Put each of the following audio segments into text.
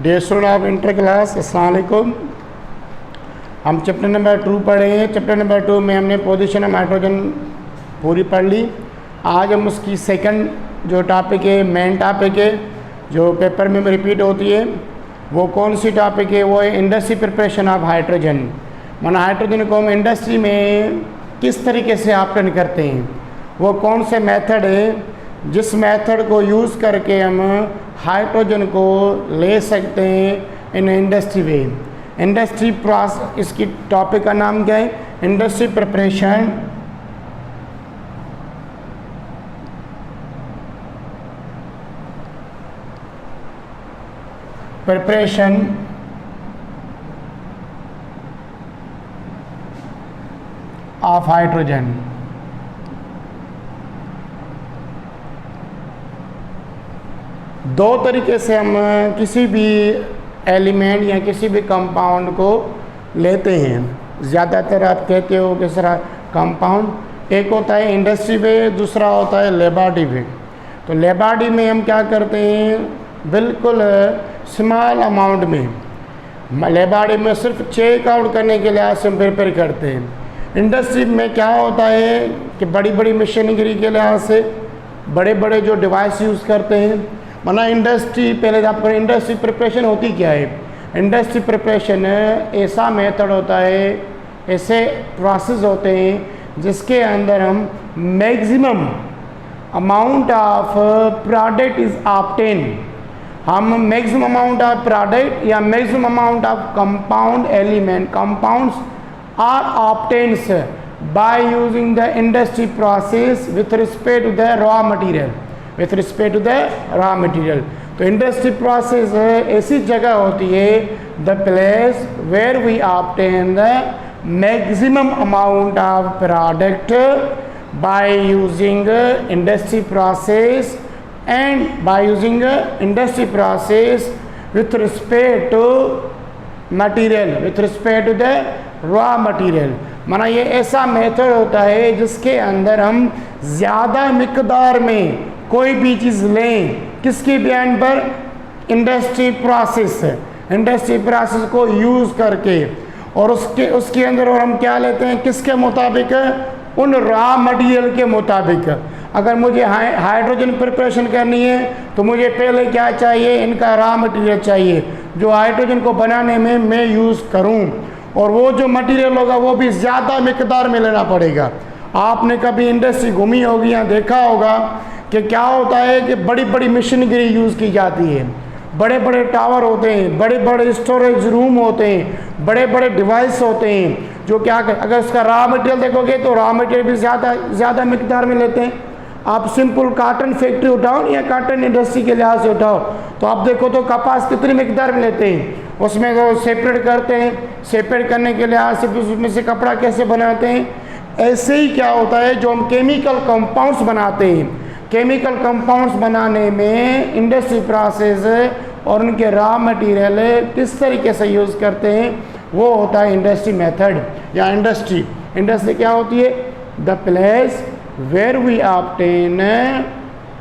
Dear student of inter class, अस्सलाम वालेकुम। हम चैप्टर नंबर 2 पढ़े हैं। चैप्टर नंबर 2 में हमने पोजीशन ऑफ हाइड्रोजन पूरी पढ़ ली। आज हम उसकी सेकंड जो टॉपिक है, मेन टॉपिक है, जो पेपर में रिपीट होती है, वो कौन सी टॉपिक है? वो है इंडस्ट्री प्रिपरेशन ऑफ हाइड्रोजन। माना हाइड्रोजन को हम इंडस्ट्री में किस तरीके से ऑप्टेन करते हैं, वो कौन से मेथड है जिस मेथड को यूज़ करके हम हाइड्रोजन को ले सकते हैं in industry way. Industry process, इसकी टॉपिक का नाम क्या है? Industry preparation of hydrogen. दो तरीके से हम किसी भी एलिमेंट या किसी भी कंपाउंड को लेते हैं। ज़्यादातर आप कहते हो कि सर कंपाउंड, एक होता है इंडस्ट्री वे, दूसरा होता है लेबोरेटरी वे। तो लेबोरेटरी में हम क्या करते हैं, बिल्कुल स्मॉल अमाउंट में, लेबोरेटरी में सिर्फ चेक आउट करने के लिए हम प्रिपेयर करते हैं। इंडस्ट्री में क्या होता है कि बड़ी बड़ी मशीनरी के लिहाज से बड़े बड़े जो डिवाइस यूज़ करते हैं। माना इंडस्ट्री, पहले आपको इंडस्ट्री प्रिपरेशन होती क्या है? इंडस्ट्री प्रिपरेशन ऐसा मेथड होता है, ऐसे प्रोसेस होते हैं जिसके अंदर हम maximum amount of product is obtain. हम मैक्सिमम अमाउंट ऑफ प्रोडक्ट या maximum amount of compound element, compounds are obtains by using the industry process with respect to the raw material, with respect to the raw material. तो industry process ऐसी जगह होती है, the place where we obtain the maximum amount of product by using industry process and by using industry process with respect to material, with respect to the raw material. माना ये ऐसा method होता है जिसके अंदर हम ज़्यादा मिकदार में कोई भी चीज़ लें, किसकी बिहाइंड पर? इंडस्ट्री प्रोसेस, इंडस्ट्री प्रोसेस को यूज़ करके, और उसके अंदर और हम क्या लेते हैं, किसके मुताबिक? उन रॉ मटेरियल के मुताबिक। अगर मुझे हाइड्रोजन प्रिपरेशन करनी है तो मुझे पहले क्या चाहिए? इनका रॉ मटेरियल चाहिए जो हाइड्रोजन को बनाने में मैं यूज़ करूं, और वो जो मटेरियल होगा वो भी ज़्यादा मिकदार में लेना पड़ेगा। आपने कभी इंडस्ट्री घूमी होगी या देखा होगा कि क्या होता है कि बड़ी बड़ी मशीनरी यूज़ की जाती है, बड़े बड़े टावर होते हैं, बड़े बड़े स्टोरेज रूम होते हैं, बड़े बड़े डिवाइस होते हैं, जो क्या अगर उसका रॉ मटेरियल देखोगे तो रॉ मटेरियल भी ज़्यादा मिकदार में लेते हैं। आप सिंपल कॉटन फैक्ट्री उठाओ या कॉटन इंडस्ट्री के लिहाज से उठाओ तो आप देखो तो कपास कितनी मिकदार में लेते हैं, उसमें तो सेपरेट करते हैं, सेपरेट करने के लिहाज से उसमें से कपड़ा कैसे बनाते हैं। ऐसे ही क्या होता है, जो हम केमिकल कंपाउंड्स बनाते हैं, केमिकल कंपाउंड्स बनाने में इंडस्ट्री प्रोसेस और उनके रॉ मटेरियल किस तरीके से यूज़ करते हैं, वो होता है इंडस्ट्री मेथड या इंडस्ट्री। इंडस्ट्री क्या होती है? The place where we obtain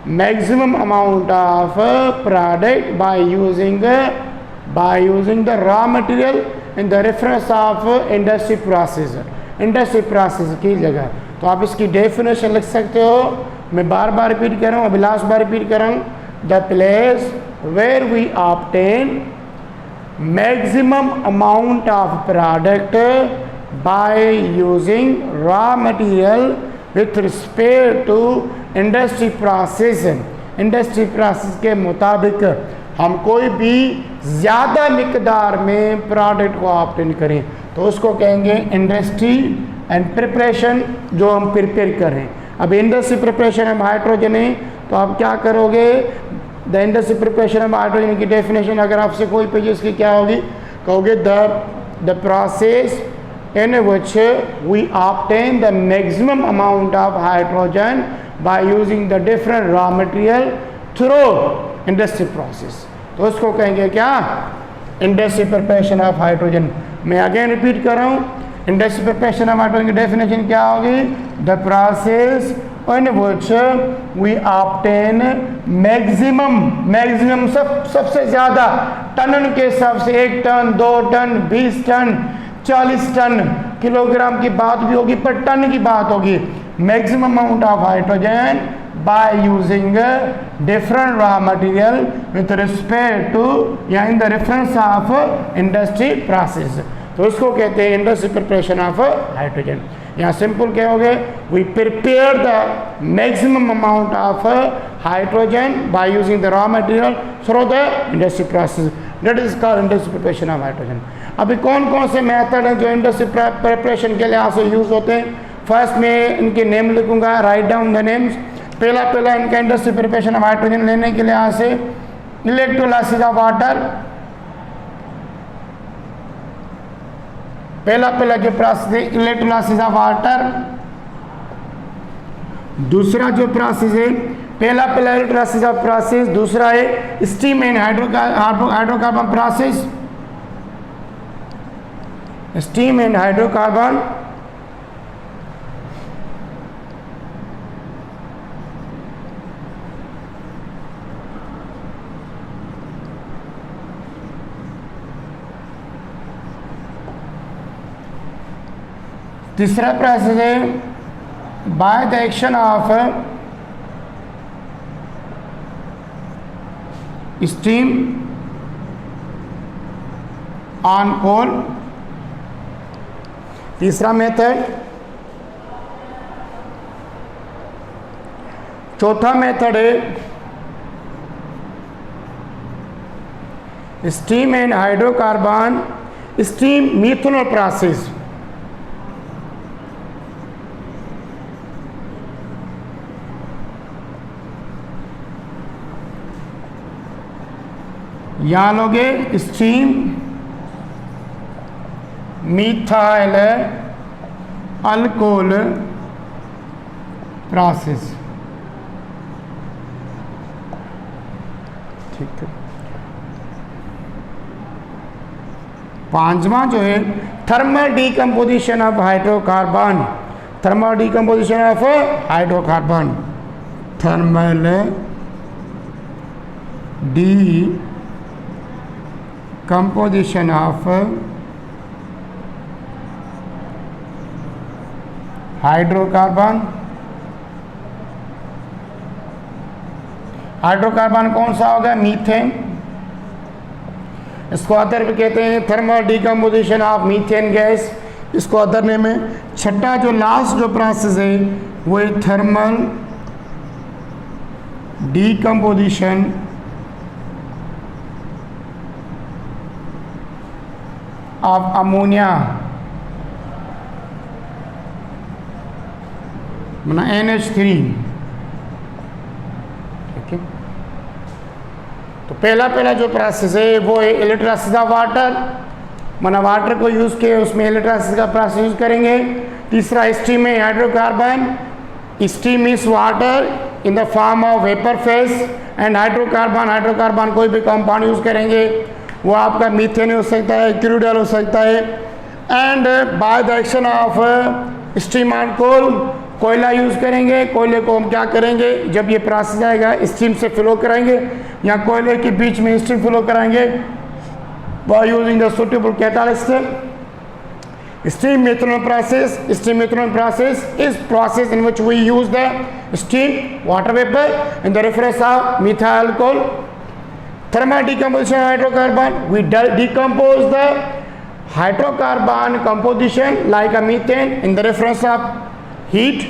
maximum amount of product by using the raw material in the reference of industry process. Industry process की जगह तो आप इसकी डेफिनेशन लिख सकते हो। मैं बार बार रिपीट कर रहा हूँ, अभी लास्ट बार रिपीट कर रहा हूँ। The place where we obtain maximum amount of product by using raw material with respect to industry process. Industry process के मुताबिक हम कोई भी ज़्यादा मिकदार में प्रोडक्ट को ऑब्टेन करें तो उसको कहेंगे इंडस्ट्री एंड प्रिपरेशन, जो हम प्रिपेयर करें। अब इंडस्ट्री प्रिपरेशन ऑफ हाइड्रोजन है तो आप क्या करोगे? The industry preparation of hydrogen की डेफिनेशन अगर आपसे कोई पेज की क्या होगी, कहोगे the process in which we obtain the maximum amount of hydrogen by using the different raw material through industry process। तो उसको कहेंगे क्या? Industry preparation of hydrogen. मैं अगेन रिपीट कर रहा हूँ, इंडस्ट्री प्रिपरेशन ऑफ हाइड्रोजन की डेफिनेशन क्या होगी? The process in which we obtain maximum सबसे ज़्यादा टन के हिसाब से 1 ton 2 ton 20 ton 40 ton kilogram की बात भी होगी, पर टन की बात होगी। Maximum amount of hydrogen by using different raw material with respect to या in the reference of industry process, तो उसको कहते हैं इंडस्ट्री प्रिपरेशन ऑफ हाइड्रोजन। यहाँ सिंपल क्या हो गए? We prepare the maximum amount of hydrogen by using the raw material through the industry process, that is called industry preparation of hydrogen. अभी कौन कौन से मेथड हैं जो इंडस्ट्री प्रिपरेशन के लिए यहाँ से यूज होते हैं? फर्स्ट में इनके नेम लिखूंगा, राइट डाउन द नेम्स। पहला इनका इंडस्ट्री प्रिपरेशन ऑफ हाइड्रोजन लेने के लिए यहाँ से इलेक्ट्रोलाइसिस ऑफ वाटर, पहला जो प्रोसेस है इलेक्ट्रोलाइसिस ऑफ वाटर। दूसरा जो प्रोसेस है पहला इलेक्ट्रोलाइसिस ऑफ प्रोसेस, दूसरा है steam and hydrocarbon process, steam and hydrocarbon. तीसरा प्रोसेस है by the action of steam on coal, तीसरा मेथड। चौथा मेथड है steam and hydrocarbon, steam methanol process. यहाँ लोगे स्टीम मिथाइल अल्कोहल प्रोसेस, ठीक है। पांचवा जो है thermal decomposition of hydrocarbon, thermal decomposition of hydrocarbon, thermal composition of hydrocarbon. Hydrocarbon कौन सा होगा? मीथेन। इसको अदर भी कहते हैं thermal decomposition of methane gas, इसको अदर नेम है। छठा जो लास्ट जो प्रोसेस है वो है थर्मल डीकम्पोजिशन ऑफ अमोनिया, माना NH3, ठीक है। तो पहला जो प्रोसेस है वो है इलेक्ट्रोलाइसिस ऑफ वाटर, माना वाटर को यूज़ किए उसमें इलेक्ट्रोलाइसिस का प्रोसेस यूज करेंगे। तीसरा स्टीम है hydrocarbon, steam is water in the form of vapour phase, and hydrocarbon कोई भी कंपाउंड यूज करेंगे, वो आपका मीथेन हो सकता है, क्रूड ऑयल हो सकता है। And by the action of steam on coal, कोयला यूज़ करेंगे। कोयले को हम क्या करेंगे, जब ये प्रोसेस आएगा स्टीम से फ्लो कराएंगे या कोयले के बीच में स्टीम फ्लो कराएंगे by using the suitable catalyst. Steam methanol process, steam methanol process is process in which we use the steam water vapour in the reference of methyl alcohol. Thermal decomposition of hydrocarbon, we decompose the hydrocarbon composition like a methane in the reference of heat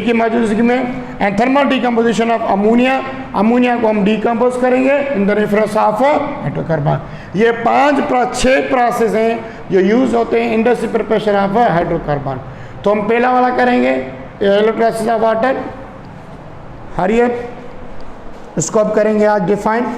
की मौजूदगी में। And thermal decomposition of ammonia को हम decompose करेंगे इन the reference of hydrocarbon. ये 6 process हैं जो use होते हैं इंडस्ट्री प्रिपरेशन ऑफ हाइड्रोकार्बन। तो हम पहला वाला करेंगे इलेक्ट्रोलाइसिस ऑफ वाटर, हरियर, इसको अब करेंगे आज डिफाइन।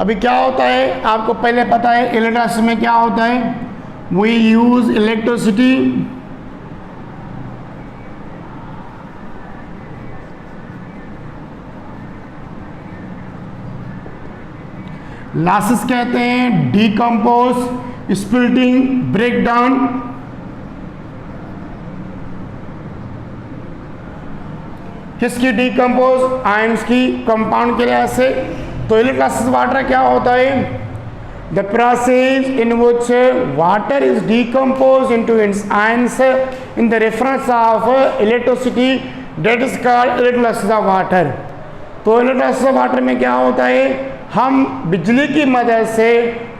अभी क्या होता है आपको पहले पता है, इलेक्ट्रोलाइसिस में क्या होता है, वी यूज इलेक्ट्रिसिटी लॉसेस कहते हैं डीकम्पोज, स्प्लिटिंग, ब्रेक डाउन। किसकी डीकम्पोज, आयंस की, कंपाउंड के लिहाज से। तो इलेक्ट्रोलाइसिस वाटर क्या होता है, the process in which water is decompose into its ions in the reference of electricity, that is called electrolysis of water. तो इलेक्ट्रोलाइसिस ऑफ वाटर में क्या होता है, हम बिजली की मदद से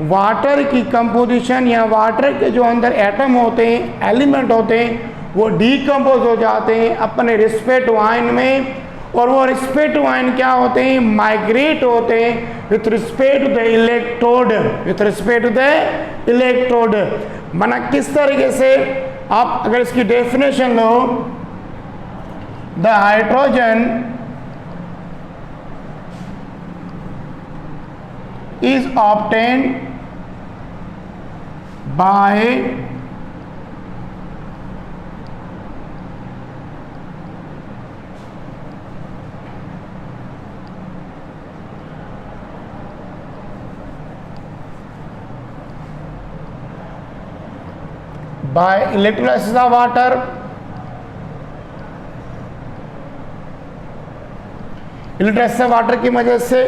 वाटर की कंपोजिशन या वाटर के जो अंदर एटम होते हैं, एलिमेंट होते हैं, वो डीकम्पोज हो जाते हैं अपने रिस्पेक्टिव आयन में, और वो रिस्पेक्टिव आयन क्या होते हैं, माइग्रेट होते हैं with respect to the electrode, with respect to the electrode. माना किस तरीके से, आप अगर इसकी डेफिनेशन लो, the hydrogen is obtained by electrolysis of water, electrolysis of water की वजह से।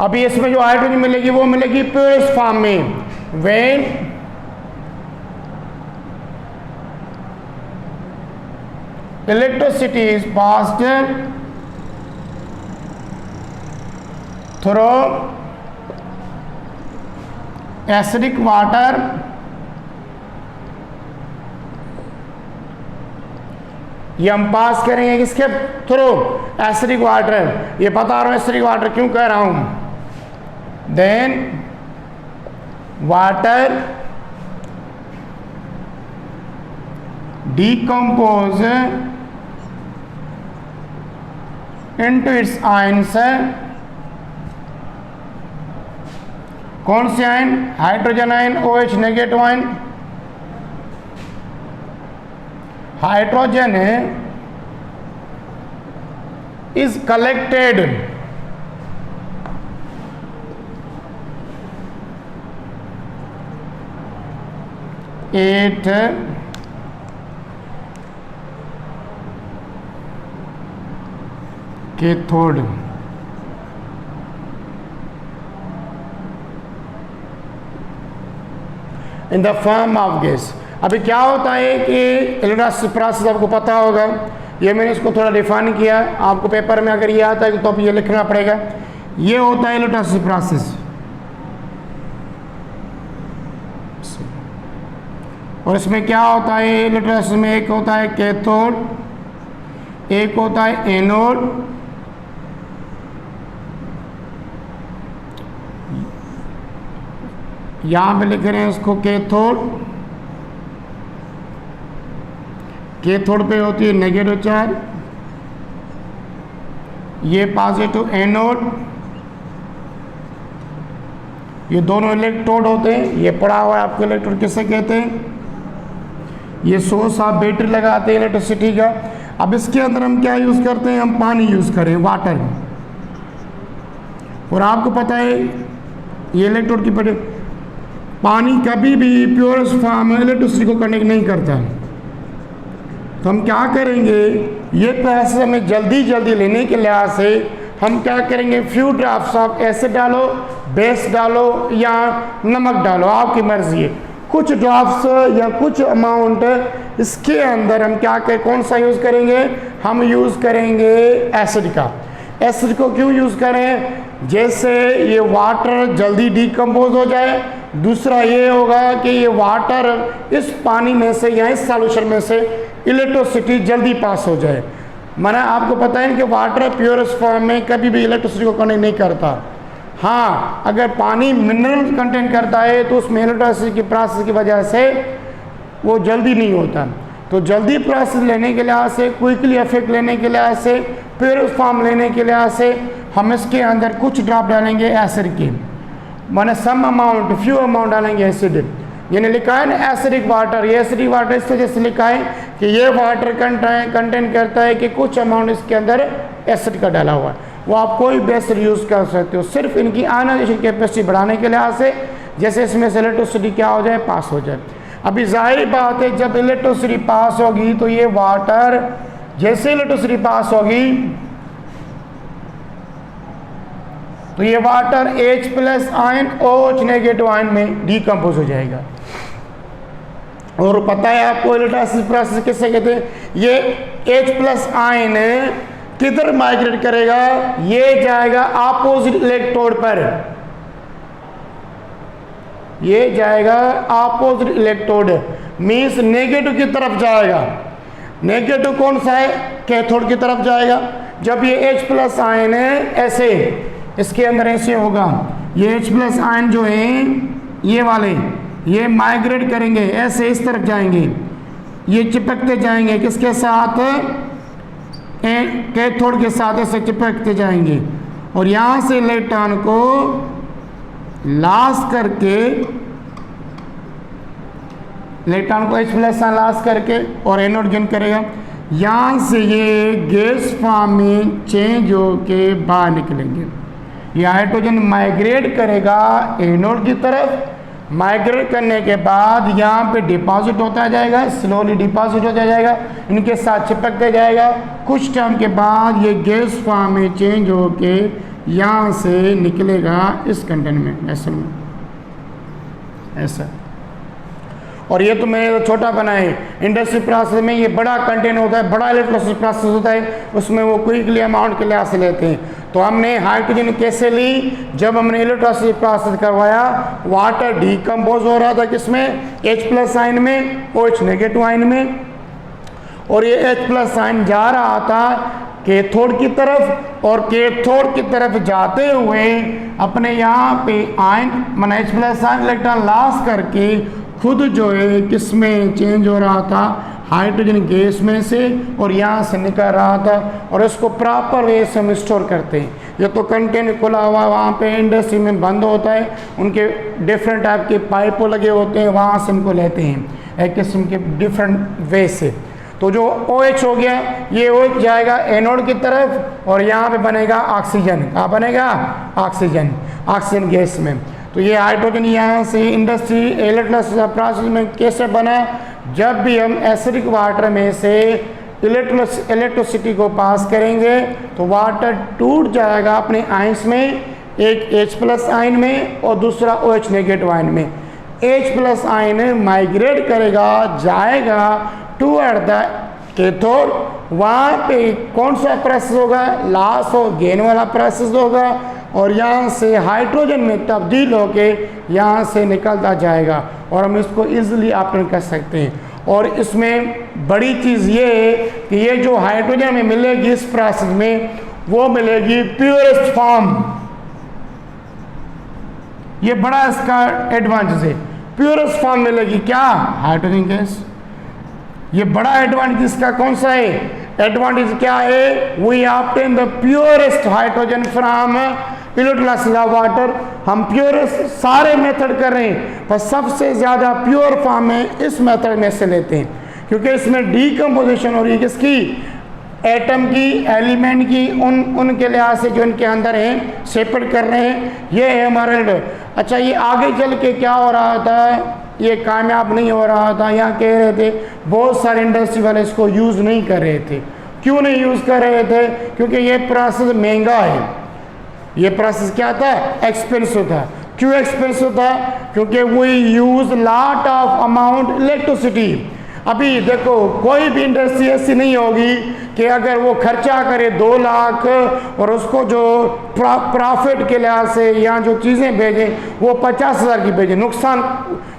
अभी इसमें जो हाइड्रोजन मिलेगी वो मिलेगी प्योरेस्ट फॉर्म में, when electricity is passed through acidic water, ये हम पास करेंगे किसके थ्रू, एसिडिक वाटर। ये बता रहा हूं एसिडिक वाटर क्यों कह रहा हूं, then water decompose into its ions, कौन से ion, hydrogen ion, OH negative ion. Hydrogen is collected at cathode, in the form of gas. अभी क्या होता है कि इलेक्ट्रोलाइसिस प्रोसेस आपको पता होगा, ये मैंने इसको थोड़ा डिफाइन किया, आपको पेपर में अगर ये आता है तो अब ये लिखना पड़ेगा। ये होता है इलेक्ट्रोलाइसिस प्रोसेस, और इसमें क्या होता है, इलेक्ट्रोलाइसिस में एक होता है कैथोड, एक होता है एनोड, यहां पे लिख रहे हैं इसको कैथोड, कैथोड पे होती है नेगेटिव चार्ज, ये पॉजिटिव एनोड, ये दोनों इलेक्ट्रोड होते हैं। ये पड़ा हुआ है आपको इलेक्ट्रोड किसे कहते हैं, ये सोर्स आप बैटरी लगाते हैं इलेक्ट्रिसिटी का। अब इसके अंदर हम क्या यूज़ करते हैं, हम पानी यूज़ करें, वाटर। और आपको पता है ये इलेक्ट्रोड की पानी कभी भी प्योरेस्ट फॉर्म में इलेक्ट्रिसिटी को कनेक्ट नहीं करता। तो हम क्या करेंगे, ये प्रोसेस हमें जल्दी लेने के लिहाज से हम क्या करेंगे, फ्यू ड्रॉप्स ऑफ एसिड डालो, बेस डालो या नमक डालो, आपकी मर्जी है। कुछ ड्रॉप्स या कुछ अमाउंट इसके अंदर हम क्या करें, कौन सा यूज़ करेंगे, हम यूज़ करेंगे एसिड का। एसिड को क्यों यूज़ करें, जैसे ये वाटर जल्दी डीकम्पोज हो जाए। दूसरा ये होगा कि ये वाटर इस पानी में से या इस सॉल्यूशन में से इलेक्ट्रिसिटी जल्दी पास हो जाए। माना आपको पता है कि वाटर प्योरेस्ट फॉर्म में कभी भी इलेक्ट्रिसिटी को कनेक्ट नहीं करता। हाँ, अगर पानी मिनरल कंटेंट करता है तो उसमें इलेक्ट्रिसिटी की प्रोसेस की वजह से वो जल्दी नहीं होता। तो जल्दी प्रोसेस लेने के लिहाज से, क्विकली इफेक्ट लेने के लिहाज से, प्योरेस्ट फॉर्म लेने के लिहाज से हम इसके अंदर कुछ ड्रॉप डालेंगे एसिड के। माने सम अमाउंट फ्यू अमाउंट डालेंगे एसिड, यानी लिखा है ना एसिडिक वाटर, ये एसिडिक वाटर इस वजह से लिखा है कि ये वाटर कंटेन करता है कि कुछ अमाउंट इसके अंदर एसिड का डाला हुआ है। वो आप कोई भी एसिड यूज़ कर सकते हो, सिर्फ इनकी आयनाइजेशन कैपेसिटी बढ़ाने के लिहाज से, जैसे इसमें से इलेक्ट्रिसिटी क्या हो जाए, पास हो जाए। अभी जाहिर बात है जब इलेक्ट्रिसिटी पास होगी तो ये वाटर, जैसे इलेक्ट्रिसिटी पास होगी तो ये water H+ ion OH negative ion में डीकम्पोज हो जाएगा। और पता है आपको इलेक्ट्रोलाइसिस प्रोसेस किससे कहते हैं? ये H+ आयन किधर माइग्रेट करेगा? ये जाएगा अपोजिट इलेक्ट्रोड पर, ये जाएगा अपोजिट इलेक्ट्रोड, मींस नेगेटिव की तरफ जाएगा। नेगेटिव कौन सा है? कैथोड की तरफ जाएगा। जब ये H+ आयन है ऐसे इसके अंदर ऐसे होगा, ये H+ आयन जो है ये वाले, ये माइग्रेट करेंगे ऐसे इस तरफ जाएंगे, ये चिपकते जाएंगे किसके साथ? कैथोड के साथ ऐसे चिपकते जाएंगे और यहाँ से इलेक्ट्रॉन को लॉस करके, इलेक्ट्रॉन को H+ लॉस करके और एनोड गेन करेगा। यहाँ से ये गैस फॉर्म में चेंज होके बाहर निकलेंगे। ये हाइड्रोजन माइग्रेट करेगा एनोड की तरफ, माइग्रेट करने के बाद यहाँ पे डिपॉजिट होता जाएगा, स्लोली डिपॉजिट होता जाएगा, इनके साथ चिपकते जाएगा। कुछ टाइम के बाद ये गैस फॉर्म में चेंज होके यहाँ से निकलेगा इस कंटेनर में, वेसल में ऐसा। और ये तो मैंने छोटा बनाए, इंडस्ट्री प्रोसेस में ये बड़ा कंटेनर होता है, बड़ा इलेक्ट्रोलाइसिस प्रोसेस होता है, उसमें वो क्विकली अमाउंट के लिहाज से लेते हैं। तो हमने हाइड्रोजन कैसे ली? जब हमने इलेक्ट्रोलाइसिस प्रोसेस करवाया, वाटर डीकम्पोज हो रहा था किसमें? H+ आयन में, OH नेगेटिव आयन में, और ये H+ आयन जा रहा था कैथोड की तरफ, और कैथोड की तरफ जाते हुए अपने यहाँ पे आयन माना H+ आयन इलेक्ट्रॉन लॉस करके खुद जो है किस में चेंज हो रहा था? हाइड्रोजन गैस में से, और यहाँ से निकल रहा था। और इसको प्रॉपर वे से हम स्टोर करते हैं। ये तो कंटेनर खुला हुआ वहाँ पे इंडस्ट्री में बंद होता है, उनके डिफरेंट टाइप के पाइपों लगे होते हैं, वहाँ से उनको लेते हैं एक किस्म के डिफरेंट वे से। तो जो OH हो गया, ये OH जाएगा एनोड की तरफ और यहाँ पे बनेगा ऑक्सीजन। कहाँ बनेगा? ऑक्सीजन, ऑक्सीजन गैस में। तो ये हाइड्रोजन यहाँ से इंडस्ट्री इलेक्ट्रोलाइसिस प्रोसेस में कैसे बना? जब भी हम एसिडिक वाटर में से इलेक्ट्रिसिटी को पास करेंगे तो वाटर टूट जाएगा अपने आयंस में, एक H+ आयन में और दूसरा OH नेगेटिव आयन में। H+ आयन माइग्रेट करेगा, जाएगा टूवर्ड द कैथोड। वहाँ पे कौन सा प्रोसेस होगा? लॉस और गेन वाला प्रोसेस होगा, और यहाँ से हाइड्रोजन में तब्दील होके यहाँ से निकलता जाएगा, और हम इसको इजीली ऑप्शन कर सकते हैं। और इसमें बड़ी चीज़ ये है कि ये जो हाइड्रोजन में मिलेगी इस प्रोसेस में, वो मिलेगी प्योरेस्ट फॉर्म। ये बड़ा इसका एडवांटेज है, प्योरेस्ट फॉर्म मिलेगी। क्या? Hydrogen gas. ये बड़ा एडवांटेज इसका कौन सा है? एडवांटेज क्या है? We obtain the purest hydrogen from electrolysis water. हम प्योरेस्ट सारे मेथड कर रहे हैं, पर सबसे ज़्यादा प्योर फॉर्म में इस मेथड में से लेते हैं, क्योंकि इसमें डीकम्पोजिशन हो रही है किसकी? एटम की, एलिमेंट की, उनके लिहाज से जो इनके अंदर हैं सेपरेट कर रहे हैं। ये है हमारा। अच्छा, ये आगे चल के क्या हो रहा था? ये कामयाब नहीं हो रहा था। यहाँ कह रहे थे बहुत सारे इंडस्ट्री वाले इसको यूज़ नहीं कर रहे थे। क्यों नहीं यूज़ कर रहे थे? क्योंकि ये प्रोसेस महंगा है। ये प्रोसेस क्या था? एक्सपेंसिव था। क्यों एक्सपेंसिव था? क्योंकि we use lot of amount electricity. अभी देखो, कोई भी इंडस्ट्री ऐसी नहीं होगी कि अगर वो खर्चा करे 2 लाख और उसको जो प्रॉफिट के लिहाज से या जो चीज़ें भेजें वो 50,000 की भेजें। नुकसान,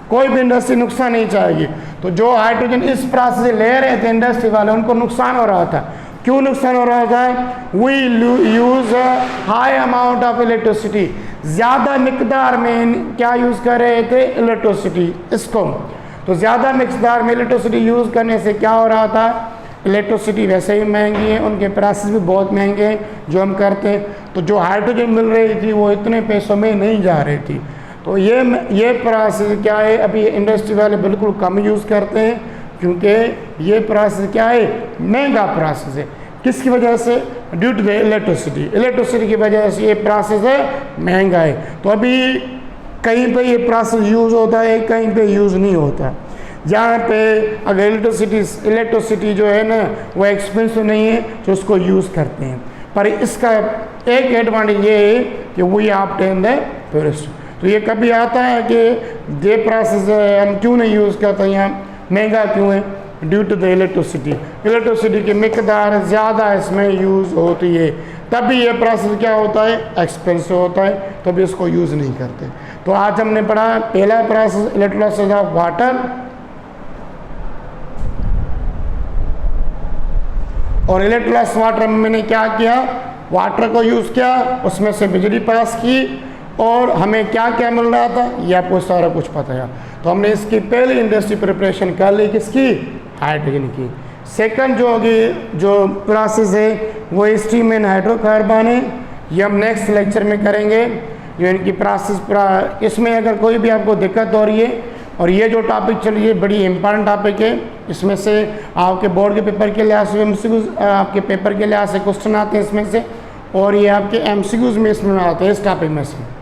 कोई भी इंडस्ट्री नुकसान नहीं चाहेगी। तो जो हाइड्रोजन इस प्रोसेस से ले रहे थे इंडस्ट्री वाले, उनको नुकसान हो रहा था। क्यों नुकसान हो रहा था? We use high amount of electricity. ज़्यादा मिकदार में क्या यूज़ कर रहे थे? इलेक्ट्रिसिटी। इसको तो ज़्यादा मिकदार में इलेक्ट्रिसिटी यूज़ करने से क्या हो रहा था? इलेक्ट्रिसिटी वैसे ही महंगी है, उनके प्राइसेस भी बहुत महंगे हैं जो हम करते हैं। तो जो हाइड्रोजन मिल रही थी वो इतने पैसों में नहीं जा रही थी। तो ये प्रोसेस क्या है, अभी इंडस्ट्री वाले बिल्कुल कम यूज़ करते हैं, क्योंकि ये प्रोसेस क्या है, महंगा प्रोसेस है। किसकी वजह से? ड्यू टू द इलेक्ट्रिसिटी की वजह से ये प्रोसेस है महंगा है। तो अभी कहीं पे ये प्रोसेस यूज़ होता है, कहीं पे यूज़ नहीं होता। जहाँ पे अगर इलेक्ट्रिसिटी जो है ना वो एक्सपेंसिव नहीं है तो उसको यूज़ करते हैं। पर इसका एक एडवांटेज ये है कि वी ऑब्टेन द प्योरेस्ट। तो ये कभी आता है कि ये प्रोसेस हम क्यों नहीं यूज़ करते, यहाँ महंगा क्यों है? ड्यू टू द इलेक्ट्रिसिटी की मिकदार ज़्यादा इसमें यूज़ होती है, तभी ये प्रोसेस क्या होता है, एक्सपेंसिव होता है, तभी इसको यूज़ नहीं करते। तो आज हमने पढ़ा पहला प्रोसेस इलेक्ट्रोलाइसिस ऑफ वाटर, और इलेक्ट्रोलाइसिस वाटर में मैंने क्या किया, वाटर को यूज़ किया, उसमें से बिजली पास की, और हमें क्या क्या मिल रहा था ये आपको सारा कुछ पता है। तो हमने इसकी पहली इंडस्ट्री प्रिपरेशन कर ली, किसकी? हाइड्रोजन की। सेकंड जो होगी जो प्रोसेस है वो स्टीम एंड हाइड्रोकार्बन है, ये हम नेक्स्ट लेक्चर में करेंगे। जो इनकी प्रोसेस इसमें अगर कोई भी आपको दिक्कत हो रही है, और ये जो टॉपिक चलिए ये बड़ी इंपॉर्टेंट टॉपिक है, इसमें से आपके बोर्ड के पेपर के लिहाज से आपके पेपर के लिहाज से क्वेश्चन आते हैं इसमें से, और ये आपके MCQs में इसमें आते हैं इस टॉपिक में से।